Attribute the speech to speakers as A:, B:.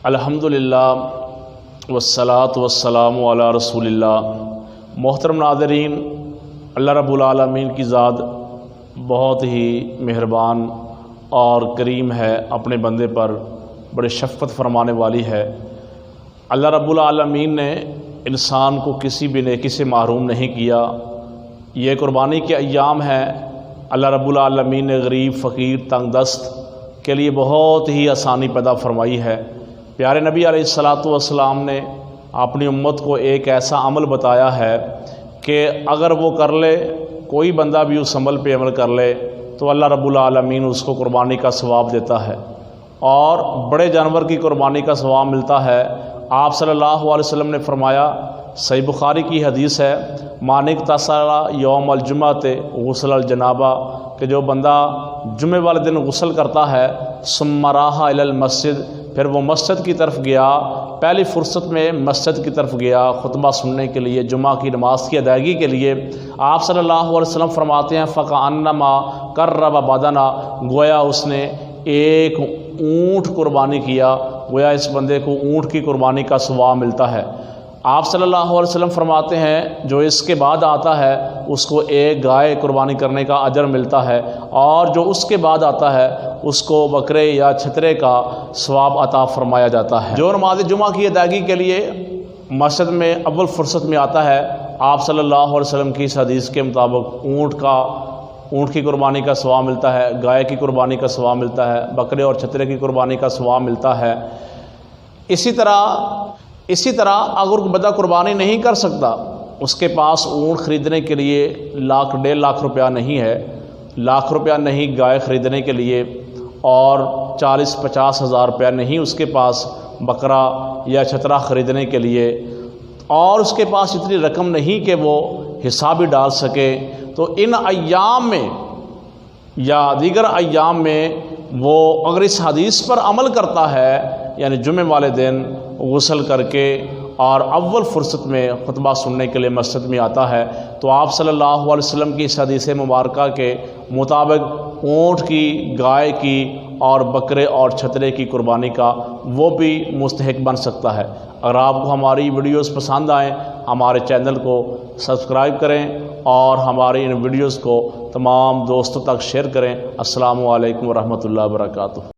A: الحمدللہ والصلاة والسلام علی رسول اللہ۔ محترم ناظرین، اللہ رب العالمین کی ذات بہت ہی مہربان اور کریم ہے، اپنے بندے پر بڑے شفقت فرمانے والی ہے۔ اللہ رب العالمین نے انسان کو کسی بھی نیکی سے محروم نہیں کیا۔ یہ قربانی کے ایام ہیں، اللہ رب العالمین نے غریب، فقیر، تنگ دست کے لیے بہت ہی آسانی پیدا فرمائی ہے۔ پیارے نبی علیہ الصلاۃ والسلام نے اپنی امت کو ایک ایسا عمل بتایا ہے کہ اگر وہ کر لے، کوئی بندہ بھی اس عمل پہ عمل کر لے تو اللہ رب العالمین اس کو قربانی کا ثواب دیتا ہے، اور بڑے جانور کی قربانی کا ثواب ملتا ہے۔ آپ صلی اللہ علیہ وسلم نے فرمایا، صحیح بخاری کی حدیث ہے، مانک تسلا یوم الجمعۃ غسل الجنابہ، کہ جو بندہ جمعے والے دن غسل کرتا ہے، ثم راح الی المسجد، پھر وہ مسجد کی طرف گیا، پہلی فرصت میں مسجد کی طرف گیا خطبہ سننے کے لیے، جمعہ کی نماز کی ادائیگی کے لیے، آپ صلی اللہ علیہ وسلم فرماتے ہیں فکأنما قرب بدنا، گویا اس نے ایک اونٹ قربانی کیا، گویا اس بندے کو اونٹ کی قربانی کا ثواب ملتا ہے۔ آپ صلی اللہ علیہ وسلم فرماتے ہیں جو اس کے بعد آتا ہے اس کو ایک گائے قربانی کرنے کا اجر ملتا ہے، اور جو اس کے بعد آتا ہے اس کو بکرے یا چھترے کا ثواب عطا فرمایا جاتا ہے۔ جو نماز جمعہ کی ادائیگی کے لیے مسجد میں اول فرصت میں آتا ہے، آپ صلی اللہ علیہ وسلم کی اس حدیث کے مطابق اونٹ کی قربانی کا ثواب ملتا ہے، گائے کی قربانی کا ثواب ملتا ہے، بکرے اور چھترے کی قربانی کا ثواب ملتا ہے۔ اسی طرح اگر کوئی بندہ قربانی نہیں کر سکتا، اس کے پاس اونٹ خریدنے کے لیے 1.5 لاکھ روپیہ نہیں ہے، لاکھ روپیہ نہیں گائے خریدنے کے لیے، اور 40-50 ہزار روپیہ نہیں اس کے پاس بکرا یا چھترا خریدنے کے لیے، اور اس کے پاس اتنی رقم نہیں کہ وہ حساب بھی ڈال سکے، تو ان ایام میں یا دیگر ایام میں وہ اگر اس حدیث پر عمل کرتا ہے، یعنی جمعے والے دن غسل کر کے اور اول فرصت میں خطبہ سننے کے لیے مسجد میں آتا ہے، تو آپ صلی اللہ علیہ وسلم کی اس حدیث مبارکہ کے مطابق اونٹ کی، گائے کی اور بکرے اور چھترے کی قربانی کا وہ بھی مستحق بن سکتا ہے۔ اگر آپ کو ہماری ویڈیوز پسند آئیں، ہمارے چینل کو سبسکرائب کریں اور ہماری ان ویڈیوز کو تمام دوستوں تک شیئر کریں۔ السلام علیکم ورحمۃ اللہ وبرکاتہ۔